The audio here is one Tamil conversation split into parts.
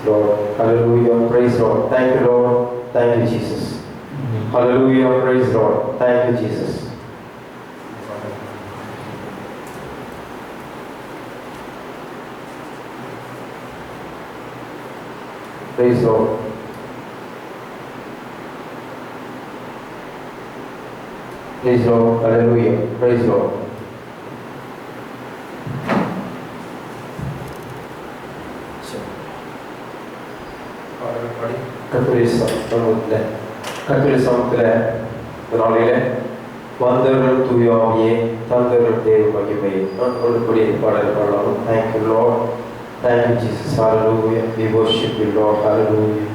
Lord, hallelujah, praise Lord. Thank you, Lord. Thank you, Jesus. Hallelujah, praise Lord. Thank you, Jesus. Praise Lord. Praise Lord. Hallelujah. Praise Lord. கர்த்தருடைய சமூகத்தில் நாளிலே வந்தருள் தூய ஆவியே தந்தருள் தேவ மகிமை நான் கொள்ளக்கூடிய பாடல் பாடலாம். Thank you, Lord. Thank you, Jesus. Hallelujah. We worship you, Lord. Hallelujah.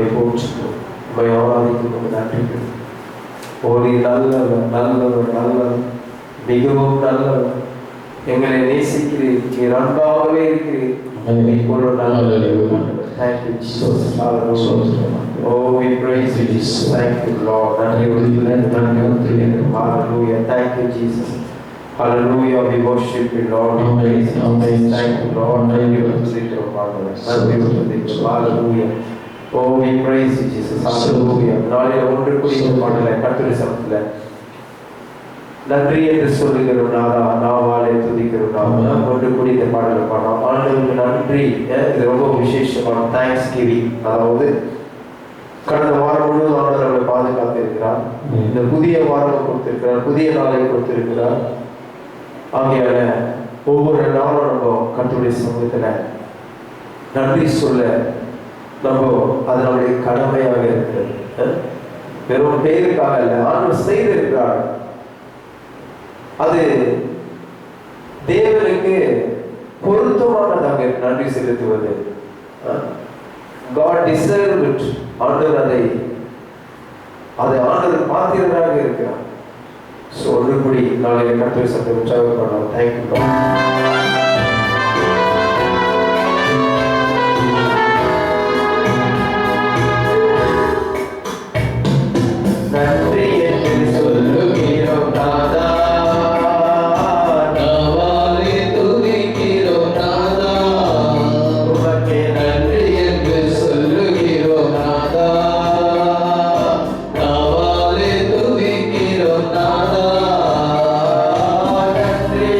உம்மை போற்றுகிறோம், உம்மை ஆராதிக்கிறோம். நன்றிகள். ஓடி நல்லவர், நல்லவர், நல்லவர், மிகவும் நல்லவர். எங்களை நேசிக்கிறீர், நீர் அன்பாகவே இருக்கிறீர். Thank you, Jesus. Hallelujah. Oh, we praise you, Jesus. Thank you, Lord. Hallelujah. Thank you, Jesus. Hallelujah. We worship you, Lord. We praise you. Thank you, Lord. Hallelujah. Oh, we praise you, Jesus. Hallelujah. நாளில் ஒன்று கூடிய பாடலை கர்த்தருடைய சமூகத்தில் நன்றி என்று சொல்லுகிறோம். நாவாலே துதிக்கிறோம். நாம் ஒன்று கூடிய பாடலை பாடலாம். ஆண்டவருக்கு நன்றி. இது ரொம்ப விசேஷமான தேங்க்ஸ் கிவிங். அதாவது கடந்த வாரம் முழுவதும் ஆண்டவர் நம்மளை பாதுகாத்து இருக்கிறார். இந்த புதிய வாரம் கொடுத்திருக்கிறார், புதிய நாளை கொடுத்திருக்கிறார். ஆகையால ஒவ்வொரு நாளும் நம்ம கர்த்தருடைய சமூகத்துல நன்றி சொல்ல நம்ம அது நம்முடைய கடமையாக இருக்கிறது. வெறும் பேருக்காக இல்லை, ஆண்டவர் செய்திருக்கிறார். அது தேவனுக்கு பொருத்தமானதாக நன்றி செலுத்துவது. God deserved it. ஆண்டவர் அதை ஆண்டவர் பாத்திரராக இருக்கிறார். ஸோ ஒன்றுபடி நாளைய கர்த்தருடைய சத்தத்தை உற்சாகப்படலாம். தேங்க்யூ. நன்றி என்று சொல்லுகிறோம் நாதா, நாவாலே துதிக்கிறோம் நாதா, உமக்கே நன்றி என்று சொல்லுகிறோம் நாதா, நாவாலே துதிக்கிறோம் நாதா. நன்றி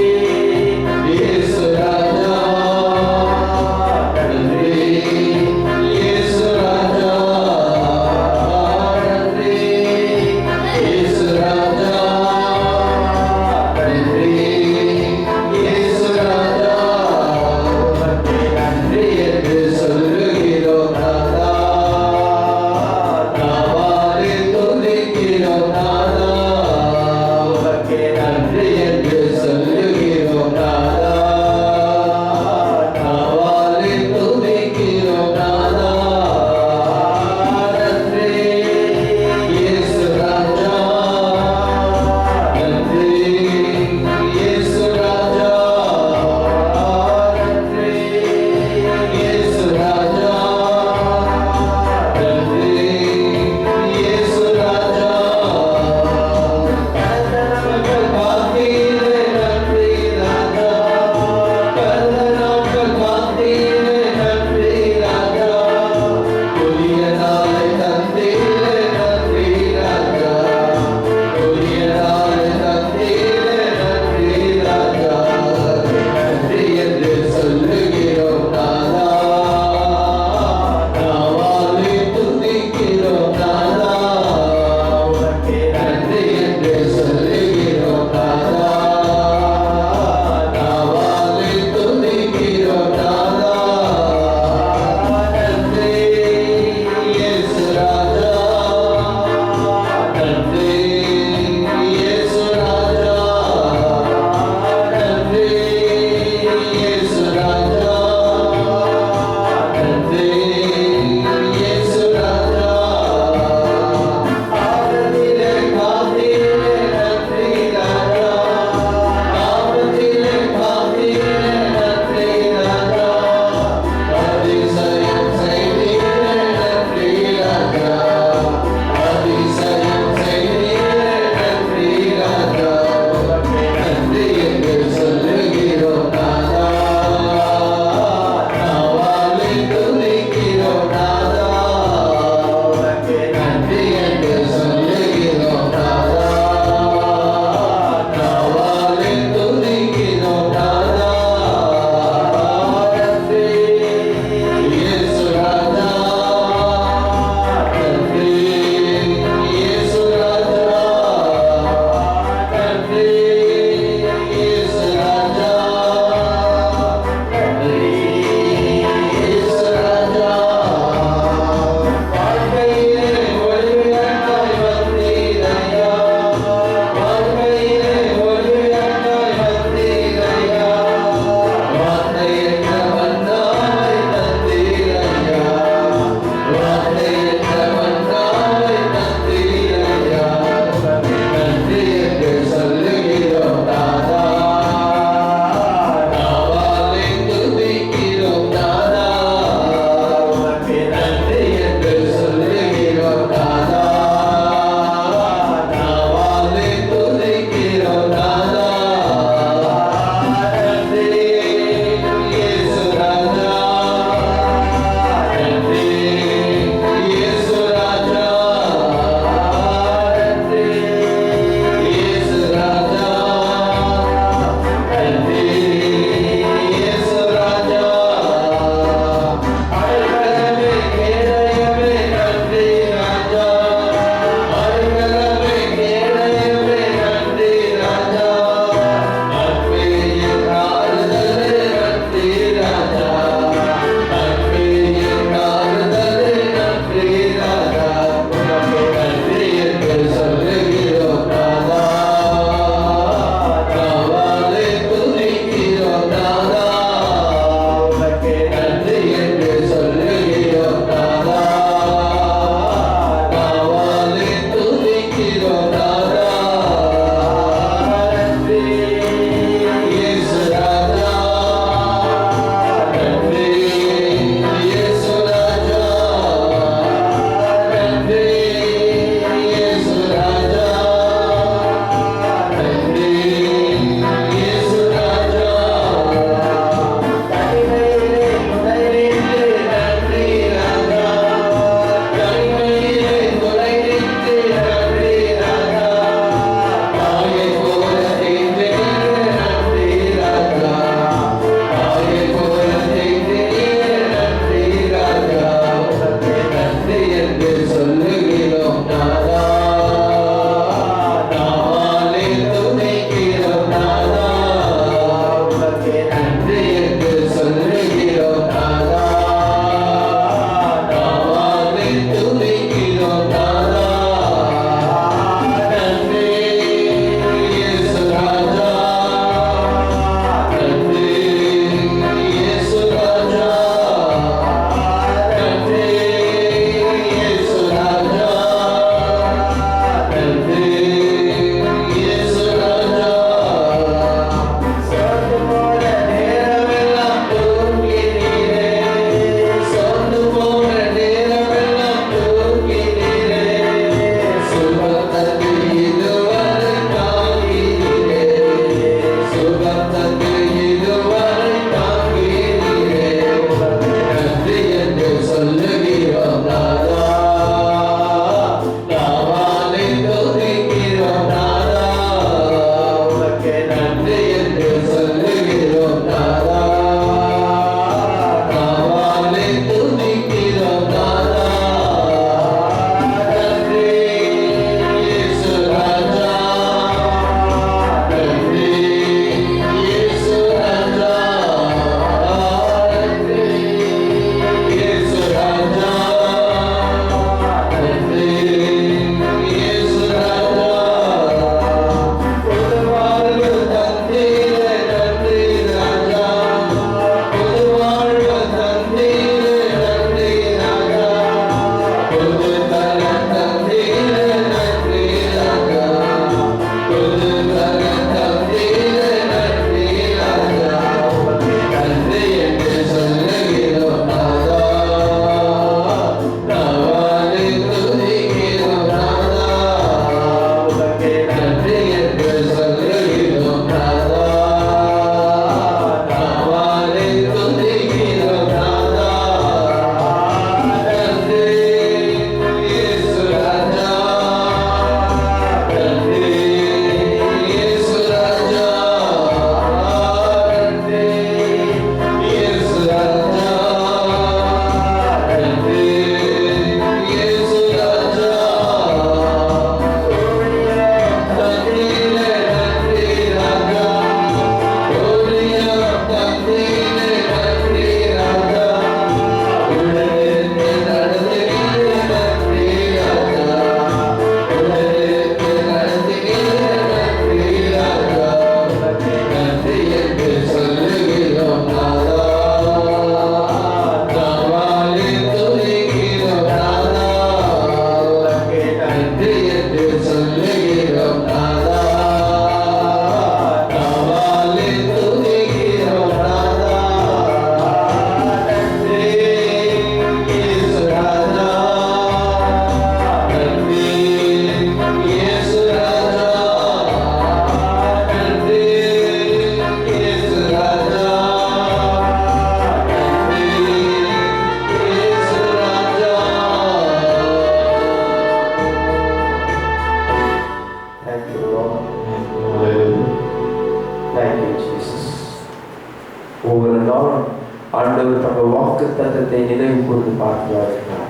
ஆண்டவர் தங்கள் வாக்கு தத்தத்தை நினைவு கூர்ந்து பார்க்கிறார்கள்.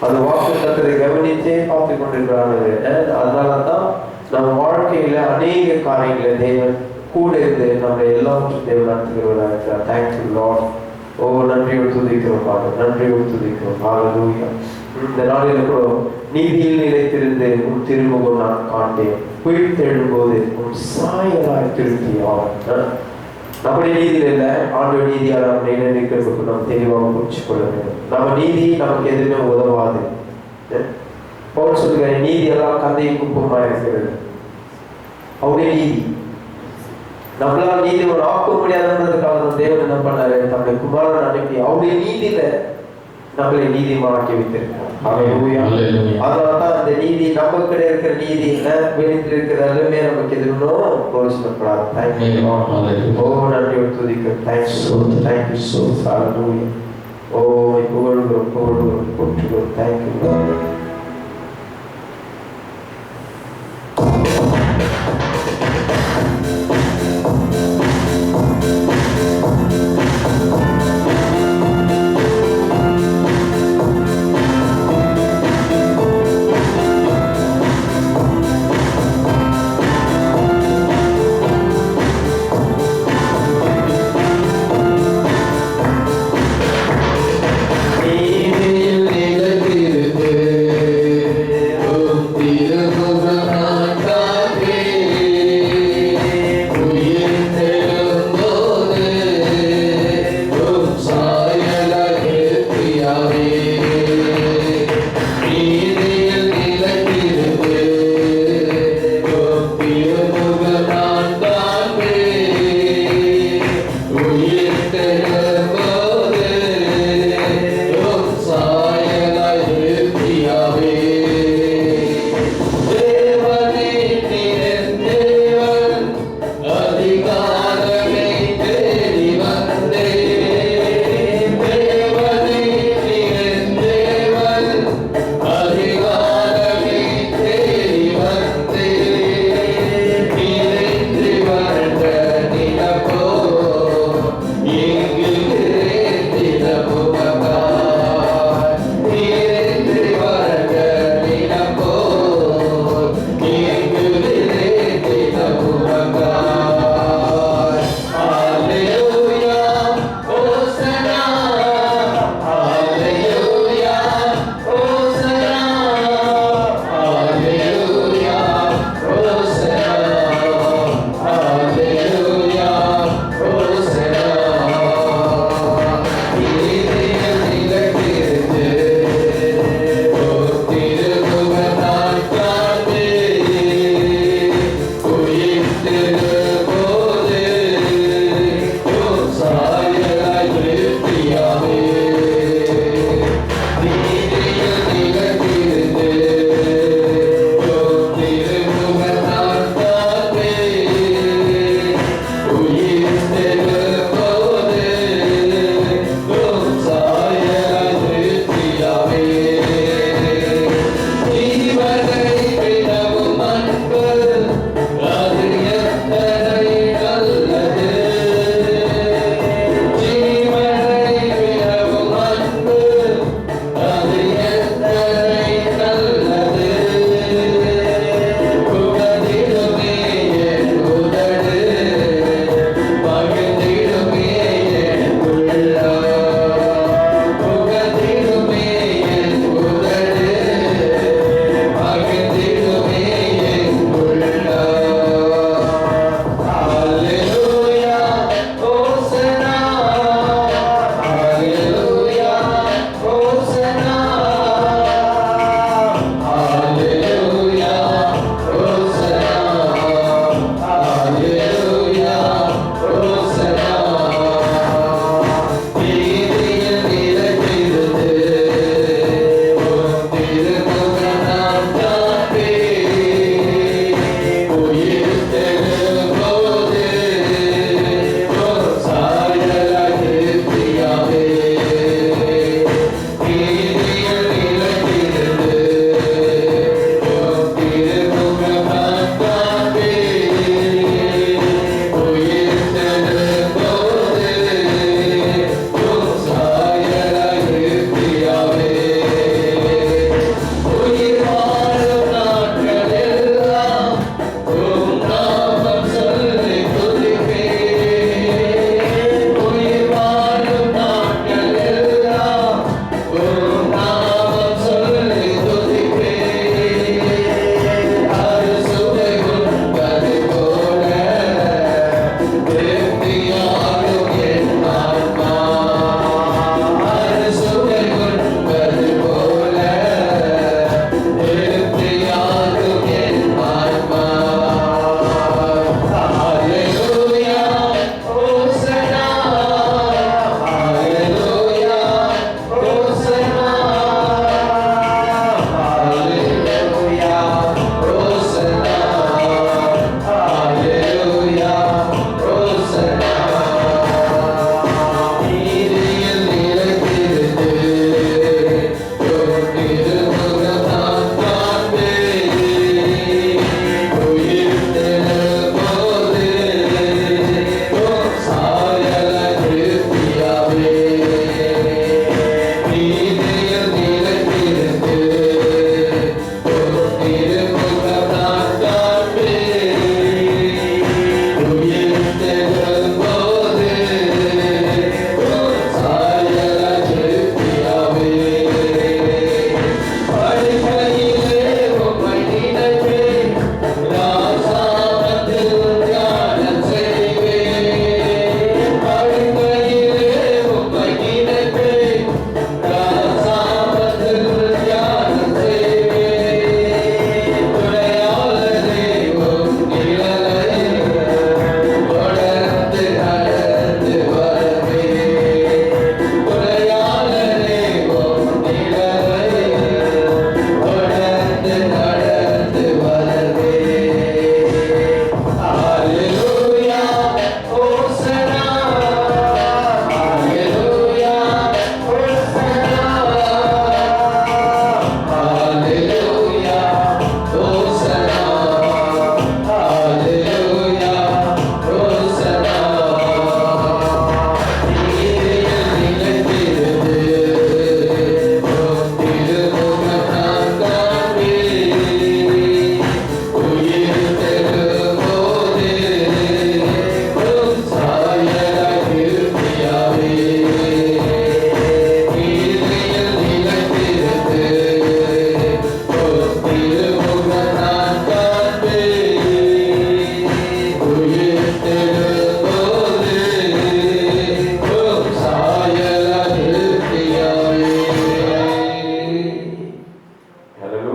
அந்த வாக்கு தத்தத்தை கவனித்தே பார்த்து கொண்டிருக்கிறார்கள். அதனாலதான் நம்ம வாழ்க்கையில அநேக காரியங்களை தேவன் கூட இருந்து நம்ம எல்லாவற்றும் தேவன் நடத்துகிறவராக இருக்கிறார். Thank you Lord. நன்றியோடு துதிக்கிறோம் பாருங்க, நன்றியோடு துதிக்கிறோம். ஹல்லேலூயா. இந்த நாளில் கூட நீதியில் நிலைத்திருந்து உன் திருமுகம் நான் காண்பேன், உயிர்த்தெழும் போது உன் சாயலாய் திருப்தியாவார். நம்முடைய நீதியில் இல்லை, ஆண்டோட நீதியால் நம்ம நினைக்கிறதுக்கு நம்ம தெளிவாக புரிச்சு கொள்ள வேண்டும். நம்ம நீதி நமக்கு எதுவுமே உதவாது. பவுல் சொல்லுகிற நீதியெல்லாம் கந்தையும் குப்பமா இருக்கிறது. அவருடைய நீதி நம்மளால நீதி ஒரு ஆக்க முடியாதுன்றதுக்காக தேவன் என்ன பண்ணாரு, நம்முடைய குமாரன் அனுப்பி அவருடைய நீதியில நம்மளை நீதிமாக்கி வைத்திருக்கிறார். அதனாலதான் அந்த நீதி நமக்கு இருக்கிற நீதி வெளியில் இருக்கிற எல்லாமே நமக்கு எதுவும் பிரயோஜனப்படாது. நன்றியோடு துதிக்கிறோம். தேங்க்யூ சோ ஹல்லேலூயா. புகழ்கிறோம் புகழ்கிறோம் போற்றுகிறோம். தேங்க்யூ. நீதியில் நிலைத்திருந்து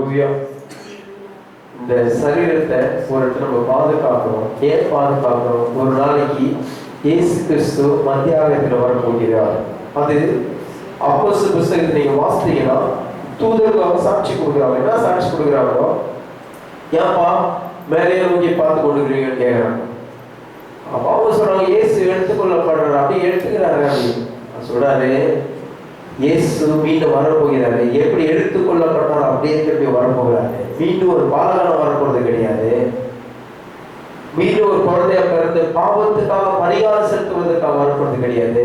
ஹalleluya. இந்த சரீரத்தை ஒரு நம்ம பாதுகாக்கணும். ஏன் பாதுகாக்கணும்? ஒரு நாளைக்கு இயேசு கிறிஸ்து மத்தியாகத்தில் வரப்போகிறார். அது அப்போஸ்தலர் புத்தகத்தை நீங்க வாசித்தீங்கன்னா தூதர்கள் சாட்சி கொடுக்குறாங்க. என்ன சாட்சி கொடுக்குறாங்களோ, ஏன்பா மேலே நோக்கி பார்த்து கொண்டுக்கிறீங்கன்னு கேட்குறாங்க. அப்போ அவங்க சொல்றாங்க இயேசு எடுத்துக்கொள்ளப்படுறாரு. அப்படி எடுத்துக்கிறாரு. அப்படி சொல்றாரு இயேசு மீண்டும் வரப்போகிறாரு. எப்படி எடுத்துக்கொள்ளப்பட்டாரோ அப்படியே திரும்பி வரப்போகிறாரு. மீண்டும் ஒரு பாலகனம் வரப்போறது கிடையாது. மீண்டும் ஒரு குழந்தைய பிறந்து பாவத்துக்காக பரிகாரம் செலுத்துவதற்காக வரப்போறது கிடையாது.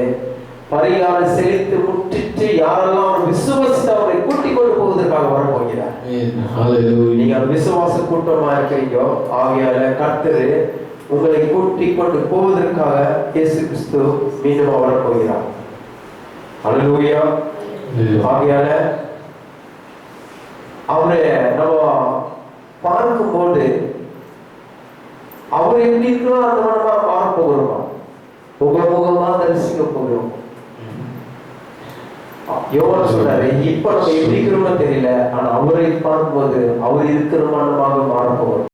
பரிகாரம் செலுத்தி முற்றிட்டு யாரெல்லாம் அவர் விசுவாசித்து அவரை கூட்டிக் கொண்டு போவதற்காக வரப்போகிறார். நீங்க விசுவாச கூட்டமா இருக்கிறீங்க. ஆகையால கர்த்தர் உங்களை கூட்டிக் கொண்டு போவதற்காக இயேசு கிறிஸ்து மீண்டும் வரப்போகிறார். ஹல்லேலூயா. ஆகையால அவரை நம்ம பார்க்கும்போது அவர் எப்படி இருக்கிறோம் அந்த மனமா பார்க்க போகிறோமா, முகமுகமா தரிசிக்க போகிறோம். யோவான் சொல்றாரு இப்ப நம்ம எப்படி இருக்கிறோம்னு தெரியல, ஆனா அவரை பார்க்கும்போது அவர் இருக்கிற மனமாக மாற போகிறோம்.